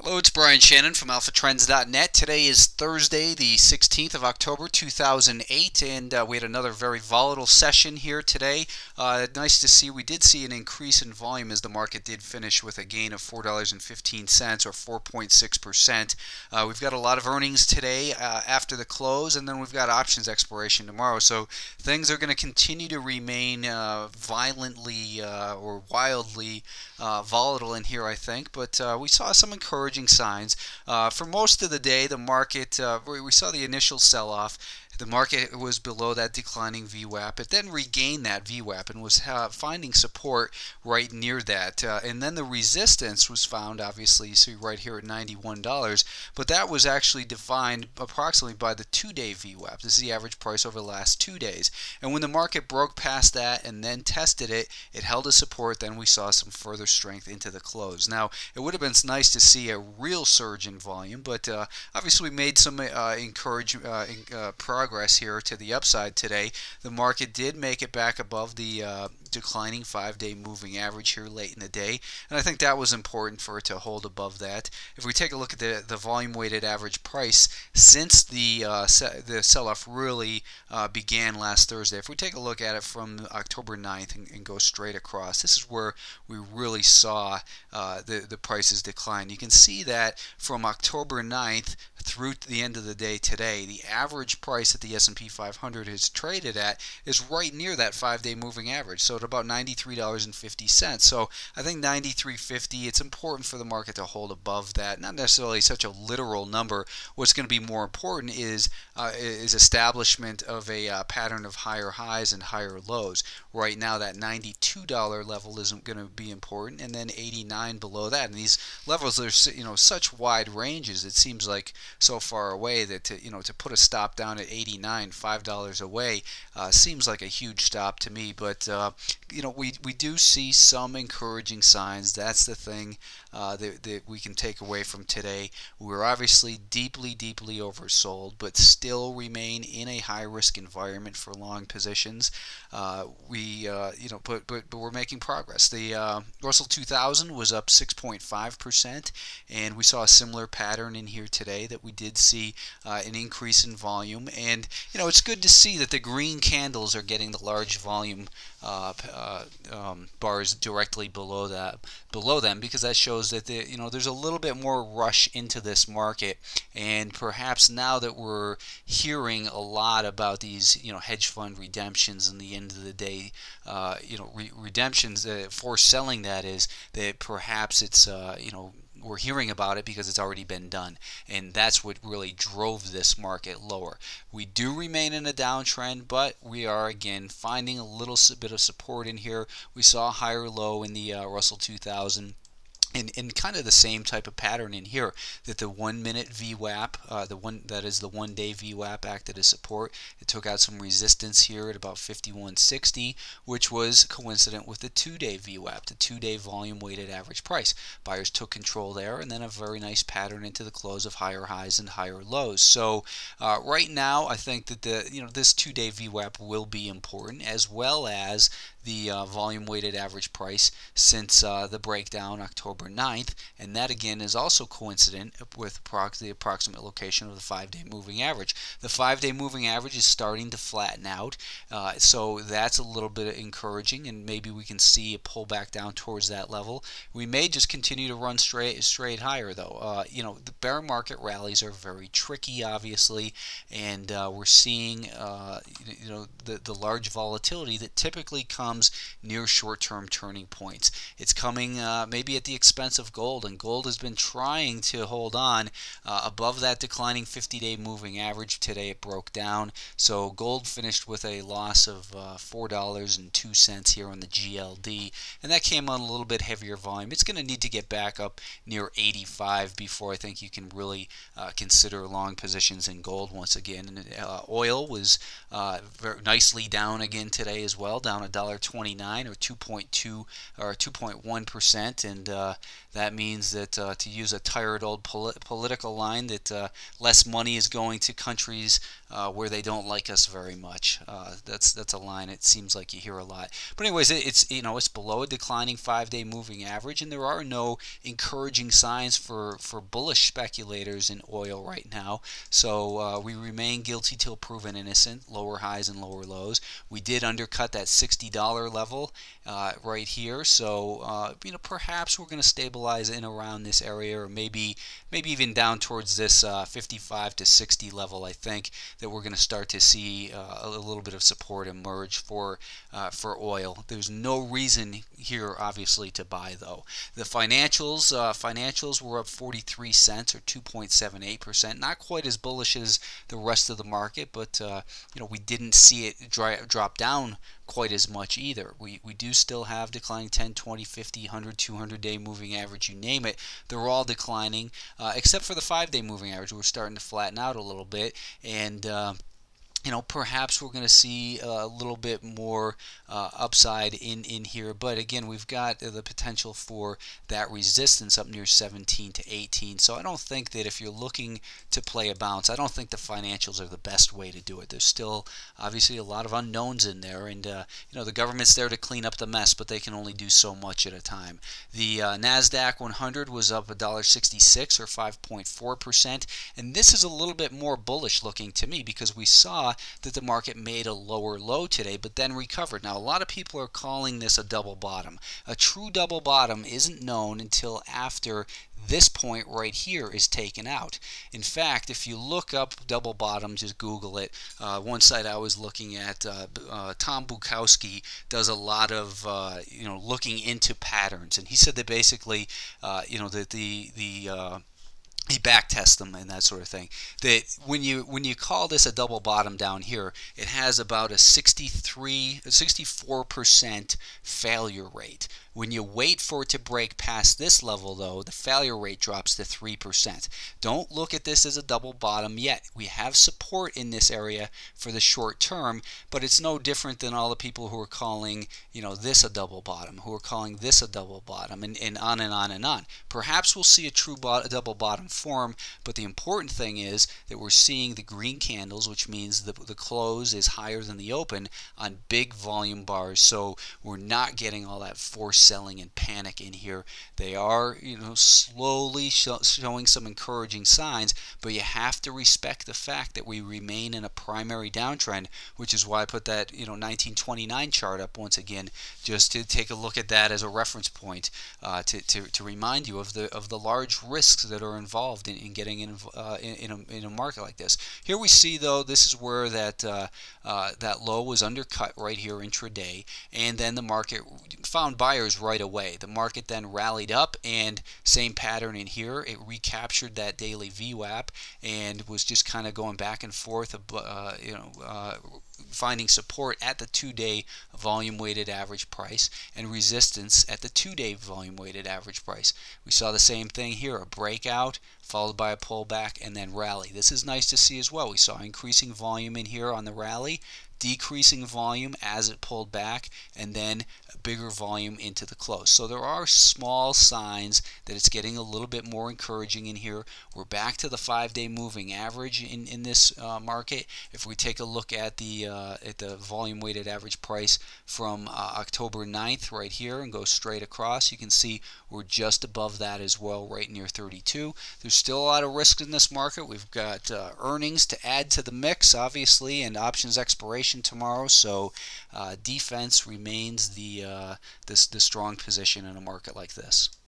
Hello, it's Brian Shannon from AlphaTrends.net. Today is Thursday, the 16th of October, 2008, and we had another very volatile session here today. Nice to see we did see an increase in volume as the market did finish with a gain of $4.15 or 4.6%. We've got a lot of earnings today after the close, and then we've got options expiration tomorrow. So things are going to continue to remain violently or wildly volatile in here, I think. But we saw some encouraging signs. For most of the day, the market, we saw the initial sell-off. The market was below that declining VWAP. It then regained that VWAP and was finding support right near that. And then the resistance was found, obviously, you see right here at $91. But that was actually defined approximately by the 2-day VWAP. This is the average price over the last 2 days. And when the market broke past that and then tested it, it held a support. Then we saw some further strength into the close. Now, it would have been nice to see a real surge in volume, but obviously we made some progress here to the upside today. The market did make it back above the declining 5-day moving average here late in the day, and I think that was important for it to hold above that. If we take a look at the volume weighted average price since the sell-off really began last Thursday, if we take a look at it from October 9th and go straight across, this is where we really saw the prices decline. You can see that from October 9th through the end of the day today, the average price that the S&P 500 is traded at is right near that 5-day moving average, so at about $93.50. So I think $93.50, it's important for the market to hold above that. Not necessarily such a literal number. What's going to be more important is establishment of a pattern of higher highs and higher lows. Right now, that $92 level isn't going to be important, and then 89 below that. And these levels are, such wide ranges. It seems like so far away that to put a stop down at 89, $5 away, seems like a huge stop to me. But we do see some encouraging signs. That's the thing that we can take away from today. We're obviously deeply oversold, but still remain in a high risk environment for long positions. But we're making progress. The Russell 2000 was up 6.5%, and we saw a similar pattern in here today that we did see an increase in volume. And it's good to see that the green candles are getting the large volume bars directly below them, because that shows that there's a little bit more rush into this market. And perhaps now that we're hearing a lot about these hedge fund redemptions, in the end of the day redemptions, forced selling, that is, that perhaps it's we're hearing about it because it's already been done, and that's what really drove this market lower. We do remain in a downtrend, but we are again finding a little bit of support in here. We saw a higher low in the Russell 2000. And kind of the same type of pattern in here, that the 1-minute VWAP, the 1-day VWAP, acted as support. It took out some resistance here at about 51.60, which was coincident with the 2-day VWAP, the 2-day volume weighted average price. Buyers took control there, and then a very nice pattern into the close of higher highs and higher lows. So right now, I think that this 2-day VWAP will be important, as well as the volume weighted average price since the breakdown October 9th, and that again is also coincident with the approximate location of the 5-day moving average. The 5-day moving average is starting to flatten out, so that's a little bit encouraging, and maybe we can see a pullback down towards that level. We may just continue to run straight higher, though. The bear market rallies are very tricky, obviously, and we're seeing the large volatility that typically comes near short-term turning points. It's coming maybe at the expense of gold, and gold has been trying to hold on above that declining 50-day moving average. Today it broke down, so gold finished with a loss of $4.02 here on the GLD, and that came on a little bit heavier volume. It's going to need to get back up near 85 before I think you can really consider long positions in gold once again. And oil was very nicely down again today as well, down $1.29 or 2.2 or 2.1%, and that means that, to use a tired old political line, that less money is going to countries where they don't like us very much. That's a line it seems like you hear a lot. But anyways, it's below a declining 5-day moving average, and there are no encouraging signs for bullish speculators in oil right now. So we remain guilty till proven innocent. Lower highs and lower lows. We did undercut that $60 level right here. So perhaps we're going to stabilize in around this area, or maybe even down towards this 55 to 60 level. I think that we're going to start to see a little bit of support emerge for oil. There's no reason here, obviously, to buy though. The financials were up 43 cents or 2.78%. Not quite as bullish as the rest of the market, but we didn't see it drop down quite as much either. We do still have declining 10, 20, 50, 100, 200-day moving average, you name it. They're all declining, except for the 5-day moving average. We're starting to flatten out a little bit, and perhaps we're going to see a little bit more upside in here. But again, we've got the potential for that resistance up near 17 to 18. So I don't think that if you're looking to play a bounce, I don't think the financials are the best way to do it. There's still obviously a lot of unknowns in there, and the government's there to clean up the mess, but they can only do so much at a time. The NASDAQ 100 was up $1.66 or 5.4%, and this is a little bit more bullish looking to me, because we saw that the market made a lower low today but then recovered. Now, a lot of people are calling this a double bottom. A true double bottom isn't known until after this point right here is taken out. In fact, if you look up double bottom, just Google it. One site I was looking at, Tom Bukowski does a lot of looking into patterns, and he said that basically he back tests them and that sort of thing. That when you call this a double bottom down here, it has about a 64% failure rate. When you wait for it to break past this level, though, the failure rate drops to 3%. Don't look at this as a double bottom yet. We have support in this area for the short term, but it's no different than all the people who are calling this a double bottom, who are calling this a double bottom, and on and on and on. Perhaps we'll see a true double bottom form, but the important thing is that we're seeing the green candles, which means the close is higher than the open on big volume bars. So we're not getting all that forced selling and panic in here. They are slowly showing some encouraging signs, but you have to respect the fact that we remain in a primary downtrend, which is why I put that 1929 chart up once again, just to take a look at that as a reference point, to remind you of the large risks that are involved in getting in a market like this. Here we see, though, this is where that low was undercut right here intraday, and then the market found buyers right away. The market then rallied up, and same pattern in here. It recaptured that daily VWAP and was just kind of going back and forth, finding support at the 2-day volume weighted average price and resistance at the 2-day volume weighted average price. We saw the same thing here, a breakout followed by a pullback and then rally. This is nice to see as well. We saw increasing volume in here on the rally, decreasing volume as it pulled back, and then a bigger volume into the close. So there are small signs that it's getting a little bit more encouraging in here. We're back to the 5-day moving average in this market. If we take a look at the volume weighted average price from October 9th right here and go straight across, you can see we're just above that as well, right near 32. There's still a lot of risk in this market. We've got earnings to add to the mix, obviously, and options expiration tomorrow. So defense remains the strong position in a market like this.